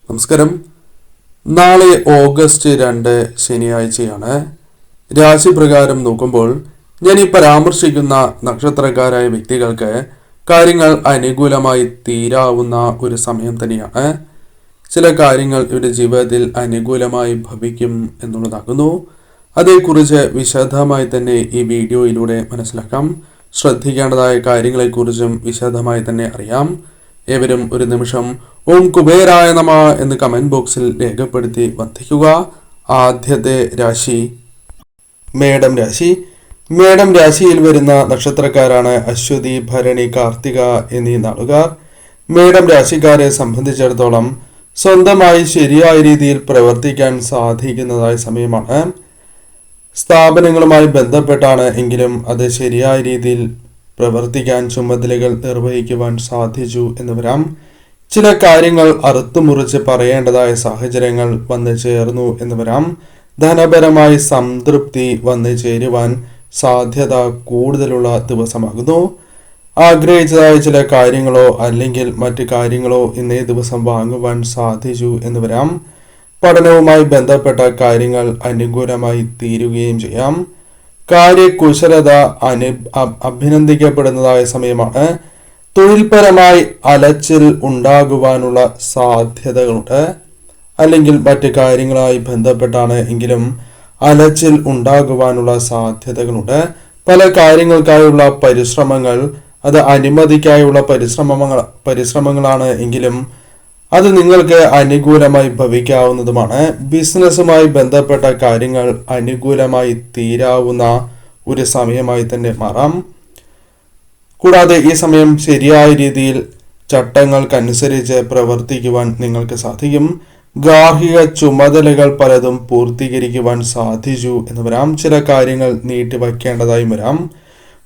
നമസ്കാരം. നാളെ ഓഗസ്റ്റ് 2 ശനിയാഴ്ചയാണ്. രാശിപ്രകാരം നോക്കുമ്പോൾ ഞാൻ ഈ പരാമർശിക്കുന്ന നക്ഷത്രക്കാരായ വ്യക്തികൾക്ക് കാര്യങ്ങൾ അനുകൂലമായി തീരാവുന്ന ഒരു സമയം തന്നെയാണ്. ചില കാര്യങ്ങൾ ഇവരുടെ ജീവിതത്തിൽ അനുകൂലമായി ഭവിക്കും എന്നുള്ളതാകുന്നു. അതേക്കുറിച്ച് വിശദമായി തന്നെ ഈ വീഡിയോയിലൂടെ മനസ്സിലാക്കാം. ശ്രദ്ധിക്കേണ്ടതായ കാര്യങ്ങളെക്കുറിച്ചും വിശദമായി തന്നെ അറിയാം. ഏവരും ഒരു നിമിഷം ഓം കുബേരായ നമ എന്ന് കമന്റ് ബോക്സിൽ രേഖപ്പെടുത്തി വന്ദിക്കുക. ആദ്യത്തെ രാശി മേടം രാശി. മേടം രാശിയിൽ വരുന്ന നക്ഷത്രക്കാരാണ് അശ്വതി, ഭരണി, കാർത്തിക എന്നീ നാളുകാർ. മേടം രാശിക്കാരെ സംബന്ധിച്ചിടത്തോളം സ്വന്തമായി ശരിയായ രീതിയിൽ പ്രവർത്തിക്കാൻ സാധിക്കുന്നതായ സമയമാണ്. സ്ഥാപനങ്ങളുമായി ബന്ധപ്പെട്ടാണ് എങ്കിലും അത് ശരിയായ രീതിയിൽ പ്രവർത്തിക്കാൻ ചുമതലകൾ നിർവഹിക്കുവാൻ സാധിച്ചു എന്ന് വരാം. ചില കാര്യങ്ങൾ അറുത്തുമുറിച്ച് പറയേണ്ടതായ സാഹചര്യങ്ങൾ വന്നു ചേർന്നു എന്ന് വരാം. ധനപരമായി സംതൃപ്തി വന്നു ചേരുവാൻ സാധ്യത കൂടുതലുള്ള ദിവസമാകുന്നു. ആഗ്രഹിച്ചതായ ചില കാര്യങ്ങളോ അല്ലെങ്കിൽ മറ്റു കാര്യങ്ങളോ ഇന്നേ ദിവസം വാങ്ങുവാൻ സാധിച്ചു എന്ന് വരാം. പഠനവുമായി ബന്ധപ്പെട്ട കാര്യങ്ങൾ അനുകൂലമായി തീരുകയും ചെയ്യാം. കാര്യകുശലത അഭിനന്ദിക്കപ്പെടുന്നതായ സമയമാണ്. തൊഴിൽപരമായി അലച്ചിൽ ഉണ്ടാകുവാനുള്ള സാധ്യതകളുണ്ട്. അല്ലെങ്കിൽ മറ്റു കാര്യങ്ങളായി ബന്ധപ്പെട്ടാണ് എങ്കിലും അലച്ചിൽ ഉണ്ടാകുവാനുള്ള സാധ്യതകളുണ്ട്. പല കാര്യങ്ങൾക്കായുള്ള പരിശ്രമങ്ങൾ അത് അനുമതിക്കായുള്ള പരിശ്രമങ്ങളാണ് എങ്കിലും അത് നിങ്ങൾക്ക് അനുകൂലമായി ഭവിക്കാവുന്നതുമാണ്. ബിസിനസ്സുമായി ബന്ധപ്പെട്ട കാര്യങ്ങൾ അനുകൂലമായി തീരാവുന്ന ഒരു സമയമായി തന്നെ മാറാം. കൂടാതെ ഈ സമയം ശരിയായ രീതിയിൽ ചട്ടങ്ങൾക്കനുസരിച്ച് പ്രവർത്തിക്കുവാൻ നിങ്ങൾക്ക് സാധിക്കും. ഗാർഹിക ചുമതലകൾ പലതും പൂർത്തീകരിക്കുവാൻ സാധിച്ചു എന്ന് വരാം. ചില കാര്യങ്ങൾ നീട്ടിവയ്ക്കേണ്ടതായി വരാം.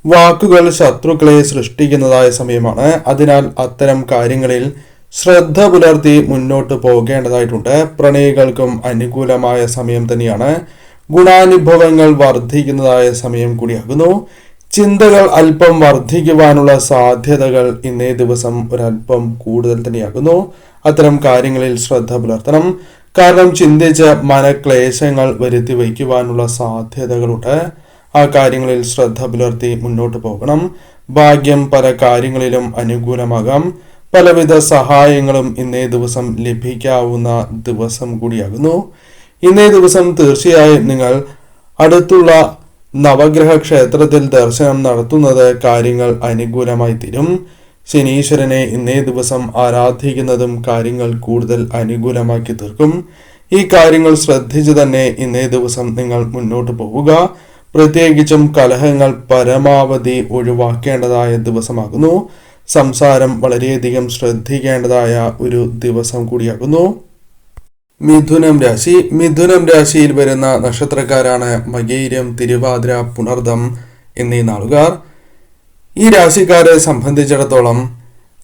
വാക്കുകൾ ശത്രുക്കളെ സൃഷ്ടിക്കുന്നതായ സമയമാണ്. അതിനാൽ അത്തരം കാര്യങ്ങളിൽ ശ്രദ്ധ പുലർത്തി മുന്നോട്ട് പോകേണ്ടതായിട്ടുണ്ട്. പ്രണയികൾക്കും അനുകൂലമായ സമയം തന്നെയാണ്. ഗുണാനുഭവങ്ങൾ വർദ്ധിക്കുന്നതായ സമയം കൂടിയാകുന്നു. ചിന്തകൾ അല്പം വർദ്ധിക്കുവാനുള്ള സാധ്യതകൾ ഇന്നേ ദിവസം ഒരല്പം കൂടുതൽ തന്നെയാകുന്നു. അത്തരം കാര്യങ്ങളിൽ ശ്രദ്ധ പുലർത്തണം. കാരണം ചിന്തിച്ച് മനക്ലേശങ്ങൾ വരുത്തി വയ്ക്കുവാനുള്ള സാധ്യതകളുണ്ട്. ആ കാര്യങ്ങളിൽ ശ്രദ്ധ പുലർത്തി മുന്നോട്ട് പോകണം. ഭാഗ്യം പല കാര്യങ്ങളിലും അനുകൂലമാകാം. പലവിധ സഹായങ്ങളും ഇന്നേ ദിവസം ലഭിക്കാവുന്ന ദിവസം കൂടിയാകുന്നു. ഇന്നേ ദിവസം തീർച്ചയായും നിങ്ങൾ അടുത്തുള്ള നവഗ്രഹ ക്ഷേത്രത്തിൽ ദർശനം നടത്തുന്നത് കാര്യങ്ങൾ അനുകൂലമായി തീരും. ശനീശ്വരനെ ഇന്നേ ദിവസം ആരാധിക്കുന്നതും കാര്യങ്ങൾ കൂടുതൽ അനുകൂലമാക്കി തീർക്കും. ഈ കാര്യങ്ങൾ ശ്രദ്ധിച്ചു തന്നെ ഇന്നേ ദിവസം നിങ്ങൾ മുന്നോട്ട് പോവുക. പ്രത്യേകിച്ചും കലഹങ്ങൾ പരമാവധി ഒഴിവാക്കേണ്ടതായ ദിവസമാകുന്നു. സംസാരം വളരെയധികം ശ്രദ്ധിക്കേണ്ടതായ ഒരു ദിവസം കൂടിയാകുന്നു. മിഥുനം രാശി. മിഥുനം രാശിയിൽ വരുന്ന നക്ഷത്രക്കാരാണ് മകീരം, തിരുവാതിര, പുണർദം എന്നീ നാളുകാർ. ഈ രാശിക്കാരെ സംബന്ധിച്ചിടത്തോളം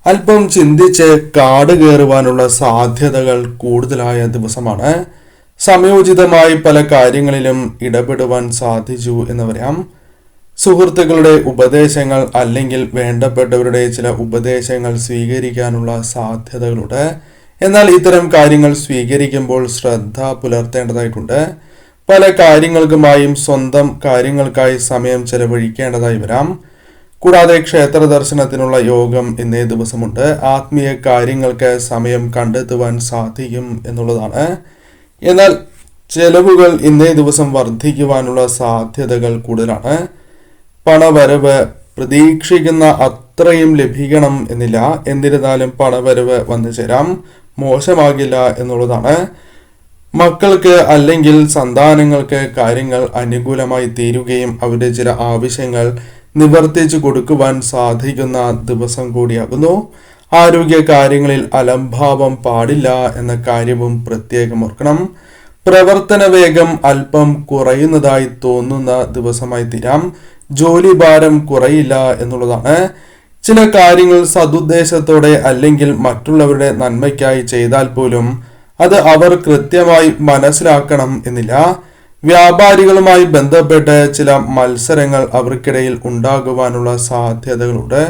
അല്പം ചിന്തിച്ച് കാട് കയറുവാനുള്ള സാധ്യതകൾ കൂടുതലായ ദിവസമാണ്. സമയോചിതമായി പല കാര്യങ്ങളിലും ഇടപെടുവാൻ സാധിച്ചു എന്ന് പറയാം. സുഹൃത്തുക്കളുടെ ഉപദേശങ്ങൾ അല്ലെങ്കിൽ വേണ്ടപ്പെട്ടവരുടെ ചില ഉപദേശങ്ങൾ സ്വീകരിക്കാനുള്ള സാധ്യതകളുണ്ട്. എന്നാൽ ഇത്തരം കാര്യങ്ങൾ സ്വീകരിക്കുമ്പോൾ ശ്രദ്ധ പുലർത്തേണ്ടതായിട്ടുണ്ട്. പല കാര്യങ്ങൾക്കുമായും സ്വന്തം കാര്യങ്ങൾക്കായി സമയം ചെലവഴിക്കേണ്ടതായി വരാം. കൂടാതെ ക്ഷേത്ര ദർശനത്തിനുള്ള യോഗം ഇന്നേ ദിവസമുണ്ട്. ആത്മീയ കാര്യങ്ങൾക്ക് സമയം കണ്ടെത്തുവാൻ സാധിക്കും എന്നുള്ളതാണ്. എന്നാൽ ചെലവുകൾ ഇന്നേ ദിവസം വർദ്ധിക്കുവാനുള്ള സാധ്യതകൾ കൂടുതലാണ്. പണവരവ് പ്രതീക്ഷിക്കുന്ന അത്രയും ലഭിക്കണം എന്നില്ല. എന്നിരുന്നാലും പണവരവ് വന്നു ചേരാം. മോശമാകില്ല എന്നുള്ളതാണ്. മക്കൾക്ക് അല്ലെങ്കിൽ സന്താനങ്ങൾക്ക് കാര്യങ്ങൾ അനുകൂലമായി തീരുകയും അവരുടെ ചില ആവശ്യങ്ങൾ നിവർത്തിച്ചു കൊടുക്കുവാൻ സാധിക്കുന്ന ദിവസം കൂടിയാകുന്നു. ആരോഗ്യ കാര്യങ്ങളിൽ അലംഭാവം പാടില്ല എന്ന കാര്യവും പ്രത്യേകം ഓർക്കണം. പ്രവർത്തന വേഗം അല്പം കുറയുന്നതായി തോന്നുന്ന ദിവസമായി തീരാം. ജോലി ഭാരം കുറയില്ല എന്നുള്ളതാണ്. ചില കാര്യങ്ങൾ സതുദ്ദേശത്തോടെ അല്ലെങ്കിൽ മറ്റുള്ളവരുടെ നന്മയ്ക്കായി ചെയ്താൽ പോലും അത് അവർ കൃത്യമായി മനസ്സിലാക്കണം എന്നില്ല. വ്യാപാരികളുമായി ബന്ധപ്പെട്ട് ചില മത്സരങ്ങൾ അവർക്കിടയിൽ ഉണ്ടാകുവാനുള്ള സാധ്യതകളുണ്ട്.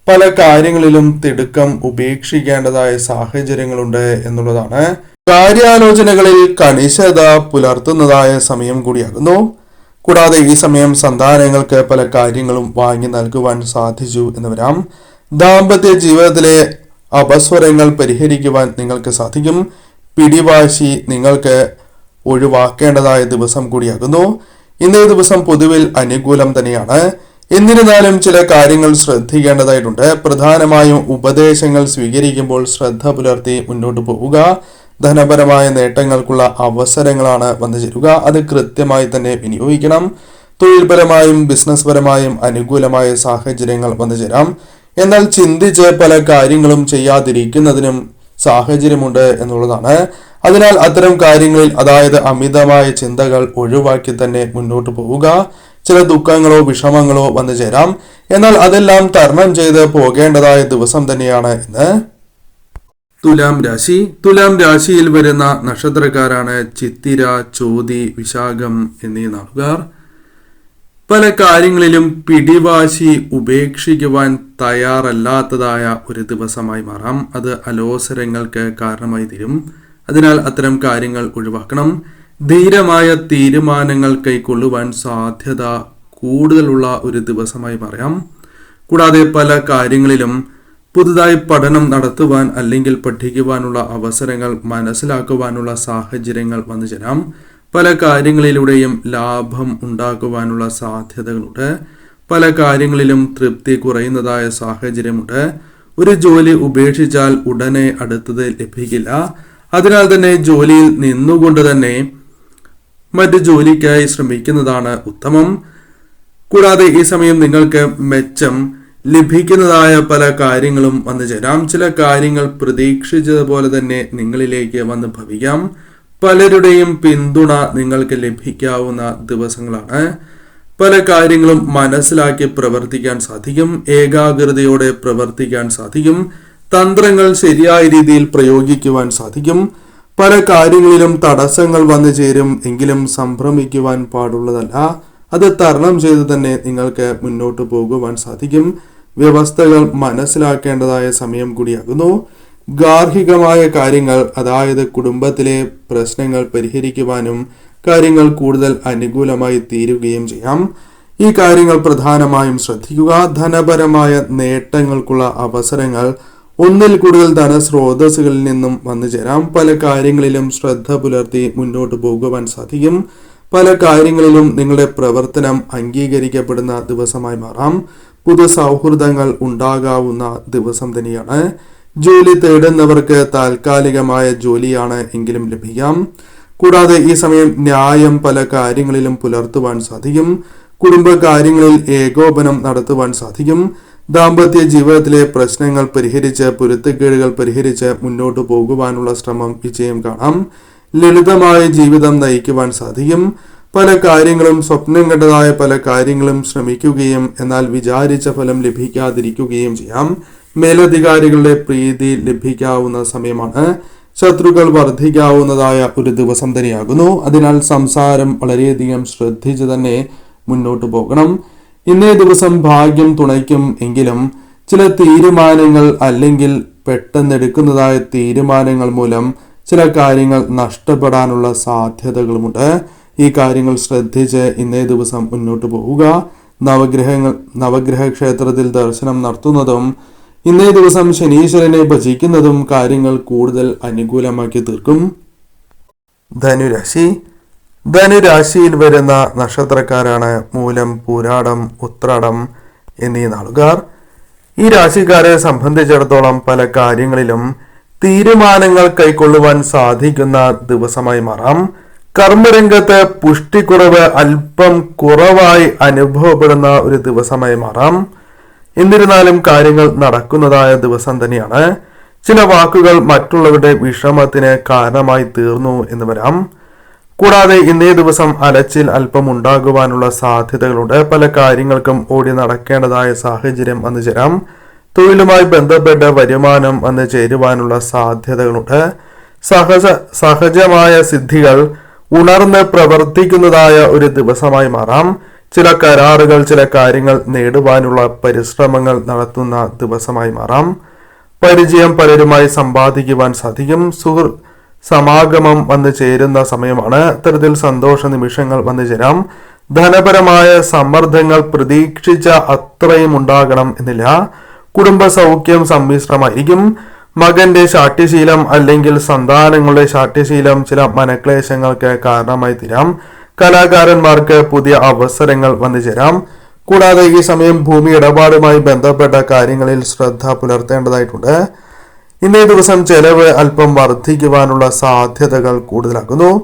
പല കാര്യങ്ങളിലും തിടുക്കം ഉപേക്ഷിക്കേണ്ടതായ സാഹചര്യങ്ങളുണ്ട് എന്നുള്ളതാണ്. കാര്യാലോചനകളിൽ കണിശത പുലർത്തുന്നതായ സമയം കൂടിയാകുന്നു. കൂടാതെ ഈ സമയം സന്താനങ്ങൾക്ക് പല കാര്യങ്ങളും വാങ്ങി നൽകുവാൻ സാധിച്ചു എന്ന് വരാം. ദാമ്പത്യ ജീവിതത്തിലെ അപസ്വരങ്ങൾ പരിഹരിക്കുവാൻ നിങ്ങൾക്ക് സാധിക്കും. പിടിവാശി നിങ്ങൾക്ക് ഒഴിവാക്കേണ്ടതായ ദിവസം കൂടിയാകുന്നു. ഇന്നേ ദിവസം പൊതുവിൽ അനുകൂലം തന്നെയാണ്. എന്നിരുന്നാലും ചില കാര്യങ്ങൾ ശ്രദ്ധിക്കേണ്ടതായിട്ടുണ്ട്. പ്രധാനമായും ഉപദേശങ്ങൾ സ്വീകരിക്കുമ്പോൾ ശ്രദ്ധ പുലർത്തി മുന്നോട്ട് പോവുക. ധനപരമായ നേട്ടങ്ങൾക്കുള്ള അവസരങ്ങളാണ് വന്നു ചേരുക. അത് കൃത്യമായി തന്നെ വിനിയോഗിക്കണം. തൊഴിൽപരമായും ബിസിനസ് പരമായും അനുകൂലമായ സാഹചര്യങ്ങൾ വന്നു ചേരാം. എന്നാൽ ചിന്തിച്ച് പല കാര്യങ്ങളും ചെയ്യാതിരിക്കുന്നതിനും സാഹചര്യമുണ്ട് എന്നുള്ളതാണ്. അതിനാൽ അത്തരം കാര്യങ്ങളിൽ, അതായത് അമിതമായ ചിന്തകൾ ഒഴിവാക്കി തന്നെ മുന്നോട്ട് പോവുക. ചില ദുഃഖങ്ങളോ വിഷമങ്ങളോ വന്നു ചേരാം. എന്നാൽ അതെല്ലാം തരണം ചെയ്ത് പോകേണ്ടതായ ദിവസം തന്നെയാണ് ഇന്ന്. തുലാം രാശി. തുലാം രാശിയിൽ വരുന്ന നക്ഷത്രക്കാരാണ് ചിത്തിര, ചോതി, വിശാഖം എന്നീ നാളുകാർ. പല കാര്യങ്ങളിലും പിടിവാശി ഉപേക്ഷിക്കുവാൻ തയ്യാറല്ലാത്തതായ ഒരു ദിവസമായി മാറാം. അത് അലോസരങ്ങൾക്ക് കാരണമായി തീരും. അതിനാൽ അത്തരം കാര്യങ്ങൾ ഒഴിവാക്കണം. ധീരമായ തീരുമാനങ്ങൾ കൈക്കൊള്ളുവാൻ സാധ്യത കൂടുതലുള്ള ഒരു ദിവസമായി പറയാം. കൂടാതെ പല കാര്യങ്ങളിലും പുതുതായി പഠനം നടത്തുവാൻ അല്ലെങ്കിൽ പഠിക്കുവാനുള്ള അവസരങ്ങൾ മനസ്സിലാക്കുവാനുള്ള സാഹചര്യങ്ങൾ വന്നു ചേരാം. പല കാര്യങ്ങളിലൂടെയും ലാഭം ഉണ്ടാക്കുവാനുള്ള സാധ്യതകളുണ്ട്. പല കാര്യങ്ങളിലും തൃപ്തി കുറയുന്നതായ സാഹചര്യമുണ്ട്. ഒരു ജോലി ഉപേക്ഷിച്ചാൽ ഉടനെ അടുത്തത് ലഭിക്കില്ല. അതിനാൽ തന്നെ ജോലിയിൽ നിന്നുകൊണ്ട് തന്നെ മറ്റു ജോലിക്കായി ശ്രമിക്കുന്നതാണ് ഉത്തമം. കൂടാതെ ഈ സമയം നിങ്ങൾക്ക് മെച്ചം ലഭിക്കുന്നതായ പല കാര്യങ്ങളും വന്നു ചേരാം. ചില കാര്യങ്ങൾ പ്രതീക്ഷിച്ചതുപോലെ തന്നെ നിങ്ങളിലേക്ക് വന്ന് ഭവിക്കാം. പലരുടെയും പിന്തുണ നിങ്ങൾക്ക് ലഭിക്കാവുന്ന ദിവസങ്ങളാണ്. പല കാര്യങ്ങളും മനസ്സിലാക്കി പ്രവർത്തിക്കാൻ സാധിക്കും. ഏകാഗ്രതയോടെ പ്രവർത്തിക്കാൻ സാധിക്കും. തന്ത്രങ്ങൾ ശരിയായ രീതിയിൽ പ്രയോഗിക്കുവാൻ സാധിക്കും. പല കാര്യങ്ങളിലും തടസ്സങ്ങൾ വന്നു ചേരും. എങ്കിലും സംഭ്രമിക്കുവാൻ പാടുള്ളതല്ല. അത് തരണം ചെയ്ത് തന്നെ നിങ്ങൾക്ക് മുന്നോട്ട് പോകുവാൻ സാധിക്കും. വ്യവസ്ഥകൾ മനസ്സിലാക്കേണ്ടതായ സമയം കൂടിയാകുന്നു. ഗാർഹികമായ കാര്യങ്ങൾ, അതായത് കുടുംബത്തിലെ പ്രശ്നങ്ങൾ പരിഹരിക്കുവാനും കാര്യങ്ങൾ കൂടുതൽ അനുകൂലമായി തീരുകയും ചെയ്യാം. ഈ കാര്യങ്ങൾ പ്രധാനമായും ശ്രദ്ധിക്കുക. ധനപരമായ നേട്ടങ്ങൾക്കുള്ള അവസരങ്ങൾ ഒന്നിൽ കൂടുതൽ ധനസ്രോതസ്സുകളിൽ നിന്നും വന്നു ചേരാം. പല കാര്യങ്ങളിലും ശ്രദ്ധ പുലർത്തി മുന്നോട്ട് പോകുവാൻ സാധിക്കും. പല കാര്യങ്ങളിലും നിങ്ങളുടെ പ്രവർത്തനം അംഗീകരിക്കപ്പെടുന്ന ദിവസമായി മാറാം. പുതു സൗഹൃദങ്ങൾ ഉണ്ടാകാവുന്ന ദിവസം തന്നെയാണ്. ജോലി തേടുന്നവർക്ക് താൽക്കാലികമായ ജോലിയാണ് എങ്കിലും ലഭിക്കാം. കൂടാതെ ഈ സമയം ന്യായം പല കാര്യങ്ങളിലും പുലർത്തുവാൻ സാധിക്കും. കുടുംബ കാര്യങ്ങളിൽ ഏകോപനം നടത്തുവാൻ സാധിക്കും. ദാമ്പത്യ ജീവിതത്തിലെ പ്രശ്നങ്ങൾ പരിഹരിച്ച്, പൊരുത്തക്കേടുകൾ പരിഹരിച്ച് മുന്നോട്ട് പോകുവാനുള്ള ശ്രമം വിജയം കാണാം. ലളിതമായ ജീവിതം നയിക്കുവാൻ സാധിക്കും. പല കാര്യങ്ങളും സ്വപ്നം കണ്ടതായ പല കാര്യങ്ങളും ശ്രമിക്കുകയും എന്നാൽ വിചാരിച്ച ഫലം ലഭിക്കാതിരിക്കുകയും ചെയ്യാം. മേലധികാരികളുടെ പ്രീതി ലഭിക്കാവുന്ന സമയമാണ്. ശത്രുക്കൾ വർദ്ധിക്കാവുന്നതായ ഒരു ദിവസം തന്നെയാകുന്നു. അതിനാൽ സംസാരം വളരെയധികം ശ്രദ്ധിച്ച് തന്നെ മുന്നോട്ട് പോകണം. ഇന്നേ ദിവസം ഭാഗ്യം തുണയ്ക്കും. എങ്കിലും ചില തീരുമാനങ്ങൾ അല്ലെങ്കിൽ പെട്ടെന്നെടുക്കുന്നതായ തീരുമാനങ്ങൾ മൂലം ചില കാര്യങ്ങൾ നഷ്ടപ്പെടാനുള്ള സാധ്യതകളുമുണ്ട്. ഈ കാര്യങ്ങൾ ശ്രദ്ധിച്ച് ഇന്നേ ദിവസം മുന്നോട്ട് പോവുക. നവഗ്രഹ ക്ഷേത്രത്തിൽ ദർശനം നടത്തുന്നതും ഇന്നേ ദിവസം ശനീശ്വരനെ ഭജിക്കുന്നതും കാര്യങ്ങൾ കൂടുതൽ അനുകൂലമാക്കി തീർക്കും. ധനുരാശി. ധനുരാശിയിൽ വരുന്ന നക്ഷത്രക്കാരാണ് മൂലം, പൂരാടം, ഉത്രാടം എന്നീ നാളുകാർ. ഈ രാശിക്കാരെ സംബന്ധിച്ചിടത്തോളം പല കാര്യങ്ങളിലും തീരുമാനങ്ങൾ കൈക്കൊള്ളുവാൻ സാധിക്കുന്ന ദിവസമായി മാറാം. കർമ്മരംഗത്ത് പുഷ്ടിക്കുറവ് അല്പം കുറവായി അനുഭവപ്പെടുന്ന ഒരു ദിവസമായി മാറാം. എന്നിരുന്നാലും കാര്യങ്ങൾ നടക്കുന്നതായ ദിവസം തന്നെയാണ്. ചില വാക്കുകൾ മറ്റുള്ളവരുടെ വിഷമത്തിന് കാരണമായി തീർന്നു എന്ന് വരാം. കൂടാതെ ഇന്നേ ദിവസം അലച്ചിൽ അല്പം ഉണ്ടാകുവാനുള്ള സാധ്യതകളുണ്ട്. പല കാര്യങ്ങൾക്കും ഓടി നടക്കേണ്ടതായ സാഹചര്യം വന്നു ചേരാം. തൊഴിലുമായി ബന്ധപ്പെട്ട വരുമാനം വന്നു ചേരുവാനുള്ള സാധ്യതകളുണ്ട്. സഹജമായ സിദ്ധികൾ ഉണർന്ന് പ്രവർത്തിക്കുന്നതായ ഒരു ദിവസമായി മാറാം. ചില കരാറുകൾ, ചില കാര്യങ്ങൾ നേടുവാനുള്ള പരിശ്രമങ്ങൾ നടത്തുന്ന ദിവസമായി മാറാം. പരിചയം പലരുമായി സമ്പാദിക്കുവാൻ സാധിക്കും. സമാഗമം വന്നു ചേരുന്ന സമയമാണ്. അത്തരത്തിൽ സന്തോഷ നിമിഷങ്ങൾ വന്നു ചേരാം. ധനപരമായ സമ്മർദ്ദങ്ങൾ പ്രതീക്ഷിച്ച അത്രയും ഉണ്ടാകണം എന്നില്ല. കുടുംബ സൗഖ്യം സമ്മിശ്രമായിരിക്കും. മകന്റെ ശാഠ്യശീലം അല്ലെങ്കിൽ സന്താനങ്ങളുടെ ശാഠ്യശീലം ചില മനക്ലേശങ്ങൾക്ക് കാരണമായി തീരാം. കലാകാരന്മാർക്ക് പുതിയ അവസരങ്ങൾ വന്നു ചേരാം. കൂടാതെ ഈ സമയം ഭൂമി ഇടപാടുമായി ബന്ധപ്പെട്ട കാര്യങ്ങളിൽ ശ്രദ്ധ പുലർത്തേണ്ടതായിട്ടുണ്ട്. ഇന്നേ ദിവസം ചെലവ് അല്പം വർദ്ധിക്കുവാനുള്ള സാധ്യതകൾ കൂടുതലാകുന്നു.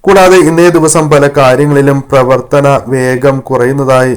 കൂടാതെ ഇന്നേ ദിവസം പല കാര്യങ്ങളിലും പ്രവർത്തന വേഗം കുറയുന്നതായി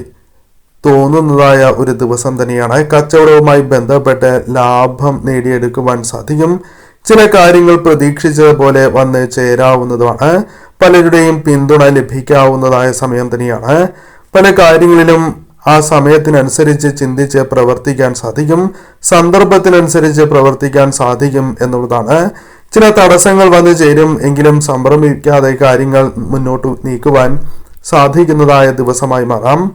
തോന്നുന്നതായ ഒരു ദിവസം തന്നെയാണ്. കച്ചവടവുമായി ബന്ധപ്പെട്ട് ലാഭം നേടിയെടുക്കുവാൻ സാധിക്കും. ചില കാര്യങ്ങൾ പ്രതീക്ഷിച്ചതുപോലെ വന്ന് ചേരാവുന്നതുമാണ്. പലരുടെയും പിന്തുണ ലഭിക്കാവുന്നതായ സമയം തന്നെയാണ്. പല കാര്യങ്ങളിലും ആ സമയത്തിനനുസരിച്ച് ചിന്തിച്ച് പ്രവർത്തിക്കാൻ സാധിക്കും. സന്ദർഭത്തിനനുസരിച്ച് പ്രവർത്തിക്കാൻ സാധിക്കും എന്നുള്ളതാണ്. ചില തടസ്സങ്ങൾ വന്നു ചേരും. എങ്കിലും സംഭ്രമിക്കാതെ കാര്യങ്ങൾ മുന്നോട്ട് നീക്കുവാൻ സാധിക്കുന്നതായ ദിവസമായി മാറാം.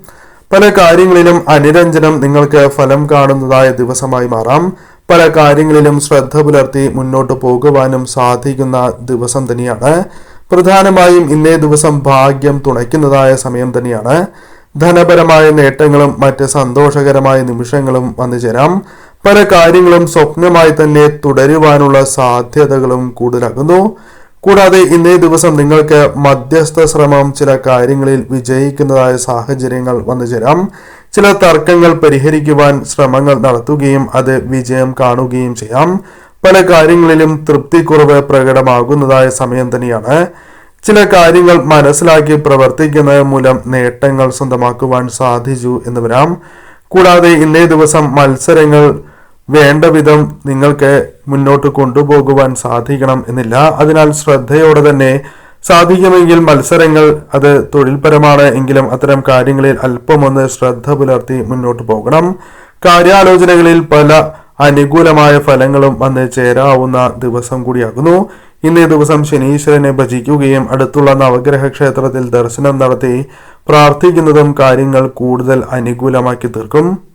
പല കാര്യങ്ങളിലും അനുരഞ്ജനം നിങ്ങൾക്ക് ഫലം കാണുന്നതായ ദിവസമായി മാറാം. പല കാര്യങ്ങളിലും ശ്രദ്ധ പുലർത്തി മുന്നോട്ട് പോകുവാനും സാധിക്കുന്ന ദിവസം തന്നെയാണ്. പ്രധാനമായും ഇന്നേ ദിവസം ഭാഗ്യം തുണയ്ക്കുന്നതായ സമയം തന്നെയാണ്. ധനപരമായ നേട്ടങ്ങളും മറ്റ് സന്തോഷകരമായ നിമിഷങ്ങളും വന്നു ചേരാം. പല കാര്യങ്ങളും സ്വപ്നമായി തന്നെ തുടരുവാനുള്ള സാധ്യതകളും കൂടുതലാകുന്നു. കൂടാതെ ഇന്നേ ദിവസം നിങ്ങൾക്ക് മധ്യസ്ഥ ശ്രമം ചില കാര്യങ്ങളിൽ വിജയിക്കുന്നതായ സാഹചര്യങ്ങൾ വന്നു ചേരാം. ചില തർക്കങ്ങൾ പരിഹരിക്കുവാൻ ശ്രമങ്ങൾ നടത്തുകയും അത് വിജയം കാണുകയും ചെയ്യാം. പല കാര്യങ്ങളിലും തൃപ്തിക്കുറവ് പ്രകടമാകുന്നതായ സമയം തന്നെയാണ്. ചില കാര്യങ്ങൾ മനസ്സിലാക്കി പ്രവർത്തിക്കുന്നത് മൂലം നേട്ടങ്ങൾ സ്വന്തമാക്കുവാൻ സാധിച്ചു എന്ന് വരാം. കൂടാതെ ഇന്നേ ദിവസം മത്സരങ്ങൾ വേണ്ട വിധം നിങ്ങൾക്ക് മുന്നോട്ട് കൊണ്ടുപോകുവാൻ സാധിക്കണം എന്നില്ല. അതിനാൽ ശ്രദ്ധയോടെ തന്നെ സാധിക്കുമെങ്കിൽ മത്സരങ്ങൾ അത് തൊഴിൽപരമാണ് എങ്കിലും അത്തരം കാര്യങ്ങളിൽ അല്പമൊന്ന് ശ്രദ്ധ പുലർത്തി മുന്നോട്ട് പോകണം. കാര്യാലോചനകളിൽ പല അനുകൂലമായ ഫലങ്ങളും വന്ന് ചേരാവുന്ന ദിവസം കൂടിയാകുന്നു. ഇന്നേ ദിവസം ശനീശ്വരനെ ഭജിക്കുകയും അടുത്തുള്ള നവഗ്രഹ ക്ഷേത്രത്തിൽ ദർശനം നടത്തി പ്രാർത്ഥിക്കുന്നതും കാര്യങ്ങൾ കൂടുതൽ അനുകൂലമാക്കി തീർക്കും.